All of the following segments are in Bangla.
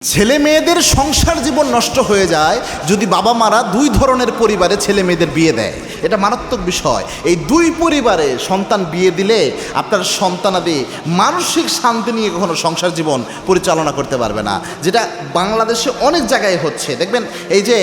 ছেলে মেয়েদের সংসার জীবন নষ্ট হয়ে যায় যদি বাবা মারা দুই ধরনের পরিবারে ছেলে মেয়েদের বিয়ে দেয়। এটা মারাত্মক বিষয়। এই দুই পরিবারে সন্তান বিয়ে দিলে আপনার সন্তানাদি মানসিক শান্তি নিয়ে কখনো সংসার জীবন পরিচালনা করতে পারবে না, যেটা বাংলাদেশে অনেক জায়গায় হচ্ছে। দেখবেন এই যে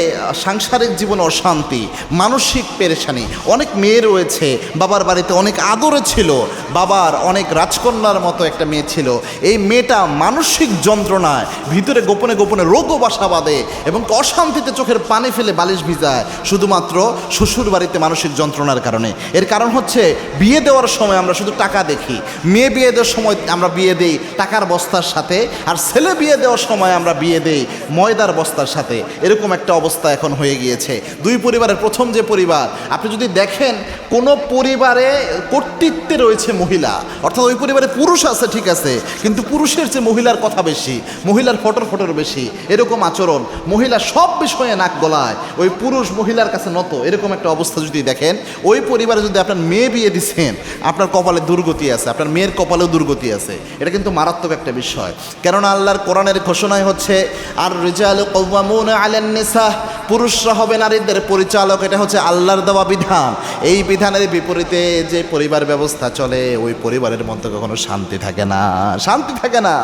সাংসারিক জীবন অশান্তি, মানসিক পেরেশানি, অনেক মেয়ে রয়েছে বাবার বাড়িতে অনেক আদরে ছিল, বাবার অনেক রাজকন্যার মতো একটা মেয়ে ছিল, এই মেয়েটা মানসিক যন্ত্রণায় ভিতরে গোপনে গোপনে রোগও বাসা বাঁধে এবং অশান্তিতে চোখের পানি ফেলে বালিশ ভিজায় শুধুমাত্র শ্বশুর বাড়িতে মানসিক যন্ত্রণার কারণে। এর কারণ হচ্ছে বিয়ে দেওয়ার সময় আমরা শুধু টাকা দেখি, মেয়ে বিয়ে দেওয়ার সময় আমরা বিয়ে দেই টাকার বস্তার সাথে, আর ছেলে বিয়ে দেওয়ার সময় আমরা বিয়ে দেই ময়দার বস্তার সাথে। এরকম একটা অবস্থা এখন হয়ে গিয়েছে। দুই পরিবারের প্রথম যে পরিবার, আপনি যদি দেখেন কোনো পরিবারে কর্তৃত্বে রয়েছে মহিলা, অর্থাৎ ওই পরিবারে পুরুষ আছে ঠিক আছে, কিন্তু পুরুষের চেয়ে মহিলার কথা বেশি, মহিলার ফটর বেশি, এরকম আচরণ, মহিলা সব বিষয়ে নাক গলায়, ওই পুরুষ মহিলার কাছে নত, এরকম একটা অবস্থা যদি দেখেন, ওই পরিবারে যদি আপনার মেয়ে বিয়ে দিচ্ছেন আপনার কপালে দুর্গতি আছে, আপনার মেয়ের কপালেও দুর্গতি আছে। এটা কিন্তু মারাত্মক একটা বিষয়। কেননা আল্লাহর কোরআনের ঘোষণায় হচ্ছে আর রিজালু কওয়ামুনা আলান নিসা, পুরুষরা হবে নারীদের পরিচালক। এটা হচ্ছে আল্লাহর দেওয়া বিধান। এই বিধানের বিপরীতে যে পরিবার ব্যবস্থা চলে, ওই পরিবারের মধ্যে কখনো শান্তি থাকে না, শান্তি থাকে না।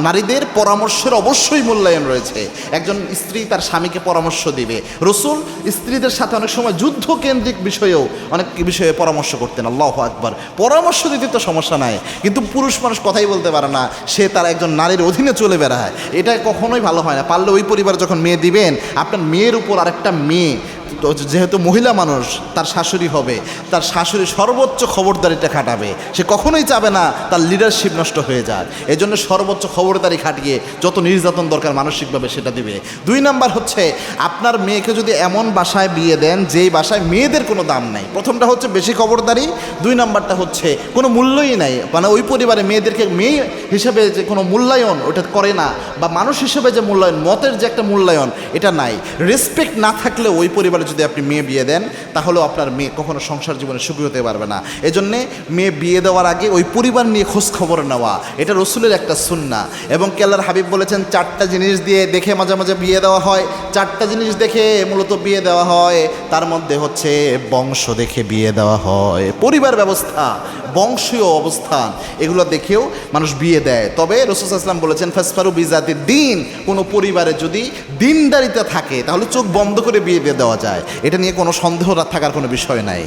নারীদের পরামর্শের অবশ্যই মূল্যায়ন রয়েছে। একজন স্ত্রী তার স্বামীকে পরামর্শ দিবে। রাসূল স্ত্রীদের সাথে অনেক সময় যুদ্ধ কেন্দ্রিক বিষয়েও অনেক বিষয়ে পরামর্শ করতেন। আল্লাহু আকবার। পরামর্শ দিতে তো সমস্যা নাই, কিন্তু পুরুষ মানুষ কথাই বলতে পারে না, সে তার একজন নারীর অধীনে চলে বেড়ায়। এটা কখনোই ভালো হয় না। পারলে ওই পরিবার যখন মেয়ে দিবেন, আপনার মেয়ের উপর আরেকটা মেয়ে, যেহেতু মহিলা মানুষ, তার শাশুড়ি হবে, তার শাশুড়ি সর্বোচ্চ খবরদারিটা খাটাবে। সে কখনোই চাবে না তার লিডারশিপ নষ্ট হয়ে যায়। এই জন্য সর্বোচ্চ খবরদারি খাটিয়ে যত নির্যাতন দরকার মানসিকভাবে সেটা দিবে। দুই নাম্বার হচ্ছে আপনার মেয়েকে যদি এমন বাসায় বিয়ে দেন যেই বাসায় মেয়েদের কোনো দাম নাই। প্রথমটা হচ্ছে বেশি খবরদারি, দুই নাম্বারটা হচ্ছে কোনো মূল্যই নাই, মানে ওই পরিবারে মেয়েদেরকে মেয়ে হিসেবে যে কোনো মূল্যায়ন ওটা করে না, বা মানুষ হিসেবে যে মূল্যায়ন, মতের যে একটা মূল্যায়ন, এটা নাই। রেসপেক্ট না থাকলে ওই পরিবারে যদি আপনি মেয়ে বিয়ে দেন, তাহলেও আপনার মেয়ে কখনো সংসার জীবনে সুখী হতে পারবে না। এজন্যে মেয়ে বিয়ে দেওয়ার আগে ওই পরিবার নিয়ে খোঁজ খবর নেওয়া, এটা রসুলের একটা সুন্নাহ। এবং আল্লাহর হাবিব বলেছেন 4টা জিনিস দিয়ে দেখে মাঝে মাঝে বিয়ে দেওয়া হয়। 4টা জিনিস দেখে মূলত বিয়ে দেওয়া হয়। তার মধ্যে হচ্ছে বংশ দেখে বিয়ে দেওয়া হয়, পরিবার ব্যবস্থা, বংশীয় অবস্থান, এগুলো দেখেও মানুষ বিয়ে দেয়। তবে রাসূল সাল্লাল্লাহু আলাইহি ওয়াসাল্লাম বলেছেন ফাসফারু বিজাতি দ্বীন, কোনো পরিবারে যদি দ্বীনদারিতা থাকে তাহলে চোখ বন্ধ করে বিয়ে দিয়ে দেওয়া যায়। এটা নিয়ে কোনো সন্দেহ থাকার কোনো বিষয় নাই।